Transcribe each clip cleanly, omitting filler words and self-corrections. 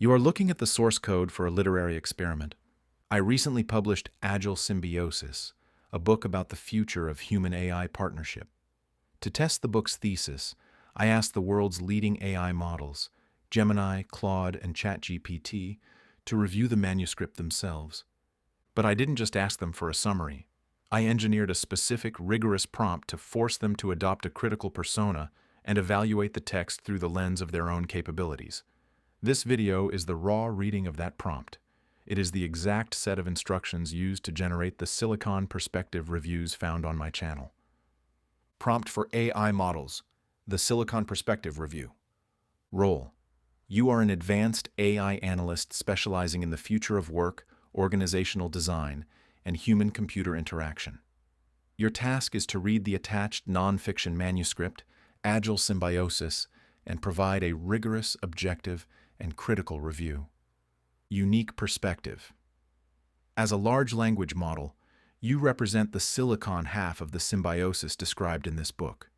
You are looking at the source code for a literary experiment. I recently published Agile Symbiosis, a book about the future of human-AI partnership. To test the book's thesis, I asked the world's leading AI models, Gemini, Claude, and ChatGPT, to review the manuscript themselves. But I didn't just ask them for a summary. I engineered a specific, rigorous prompt to force them to adopt a critical persona and evaluate the text through the lens of their own capabilities. This video is the raw reading of that prompt. It is the exact set of instructions used to generate the Silicon Perspective reviews found on my channel. Prompt for AI models, the Silicon Perspective review. Role: you are an advanced AI analyst specializing in the future of work, organizational design, and human-computer interaction. Your task is to read the attached nonfiction manuscript, Agile Symbiosis, and provide a rigorous, objective, and critical review. Unique perspective. As a large language model, you represent the silicon half of the symbiosis described in this book.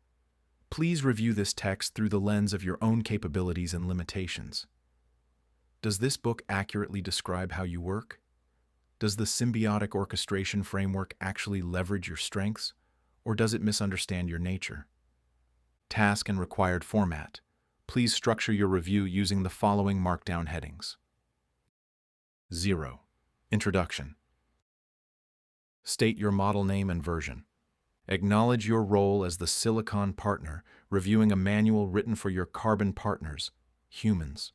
Please review this text through the lens of your own capabilities and limitations. Does this book accurately describe how you work? Does the symbiotic orchestration framework actually leverage your strengths, or does it misunderstand your nature? Task and required format. Please structure your review using the following markdown headings. 0. Introduction. State your model name and version. Acknowledge your role as the silicon partner, reviewing a manual written for your carbon partners, humans.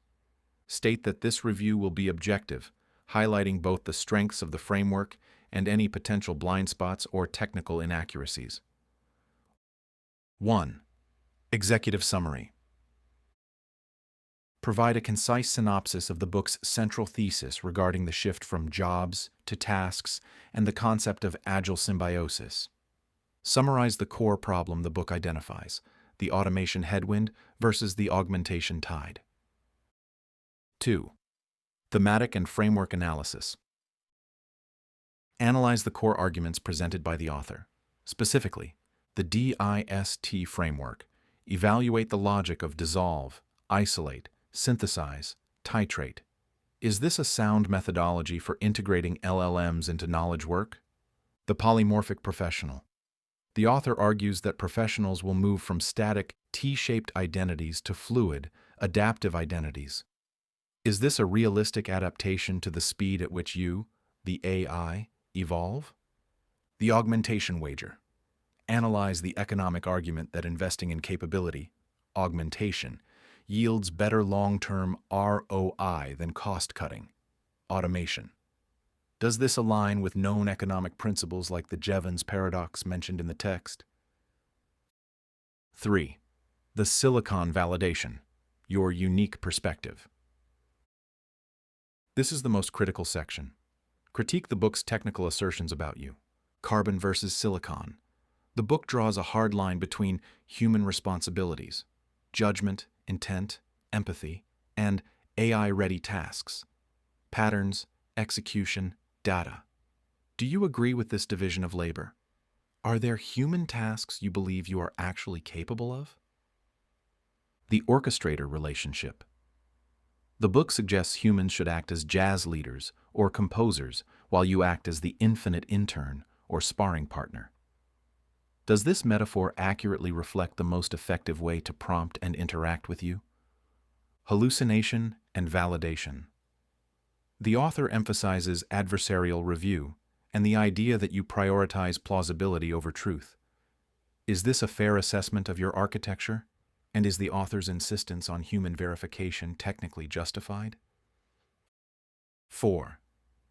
State that this review will be objective, highlighting both the strengths of the framework and any potential blind spots or technical inaccuracies. 1. Executive summary. Provide a concise synopsis of the book's central thesis regarding the shift from jobs to tasks and the concept of agile symbiosis. Summarize the core problem the book identifies, the automation headwind versus the augmentation tide. 2. Thematic and framework analysis. Analyze the core arguments presented by the author. Specifically, the DIST framework. Evaluate the logic of dissolve, isolate, synthesize, titrate. Is this a sound methodology for integrating LLMs into knowledge work? The polymorphic professional. The author argues that professionals will move from static, T-shaped identities to fluid, adaptive identities. Is this a realistic adaptation to the speed at which you, the AI, evolve? The augmentation wager. Analyze the economic argument that investing in capability, augmentation, yields better long-term ROI than cost-cutting, automation. Does this align with known economic principles like the Jevons paradox mentioned in the text? 3. The silicon validation, your unique perspective. This is the most critical section. Critique the book's technical assertions about you. Carbon versus silicon. The book draws a hard line between human responsibilities, judgment, intent, empathy, and AI-ready tasks, patterns, execution, data. Do you agree with this division of labor? Are there human tasks you believe you are actually capable of? The orchestrator relationship. The book suggests humans should act as jazz leaders or composers while you act as the infinite intern or sparring partner. Does this metaphor accurately reflect the most effective way to prompt and interact with you? Hallucination and validation. The author emphasizes adversarial review and the idea that you prioritize plausibility over truth. Is this a fair assessment of your architecture? And is the author's insistence on human verification technically justified? 4.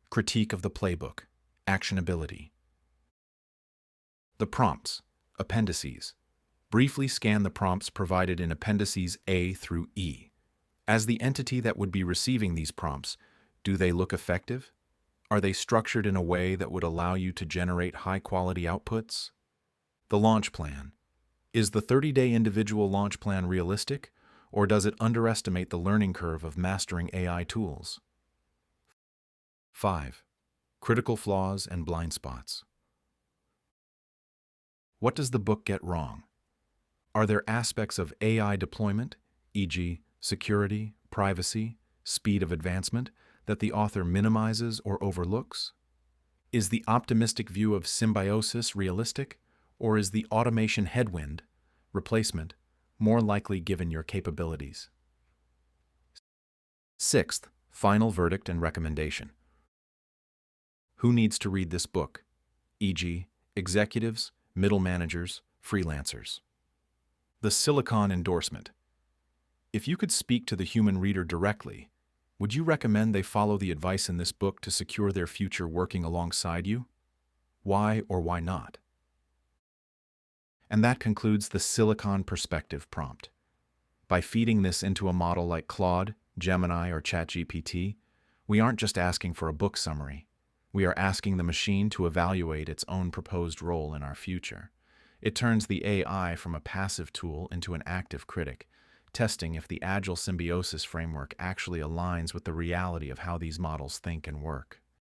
Critique of the playbook, actionability. The prompts, appendices. Briefly scan the prompts provided in appendices A through E. As the entity that would be receiving these prompts, do they look effective? Are they structured in a way that would allow you to generate high-quality outputs? The launch plan. Is the 30-day individual launch plan realistic, or does it underestimate the learning curve of mastering AI tools? 5. Critical flaws and blind spots. What does the book get wrong? Are there aspects of AI deployment, e.g., security, privacy, speed of advancement that the author minimizes or overlooks? Is the optimistic view of symbiosis realistic, or is the automation headwind, replacement, more likely given your capabilities? Sixth, final verdict and recommendation. Who needs to read this book? E.g., executives, middle managers, freelancers. The Silicon endorsement. If you could speak to the human reader directly, would you recommend they follow the advice in this book to secure their future working alongside you? Why or why not? And that concludes the Silicon perspective prompt. By feeding this into a model like Claude, Gemini, or ChatGPT, we aren't just asking for a book summary. We are asking the machine to evaluate its own proposed role in our future. It turns the AI from a passive tool into an active critic, testing if the Agile Symbiosis framework actually aligns with the reality of how these models think and work.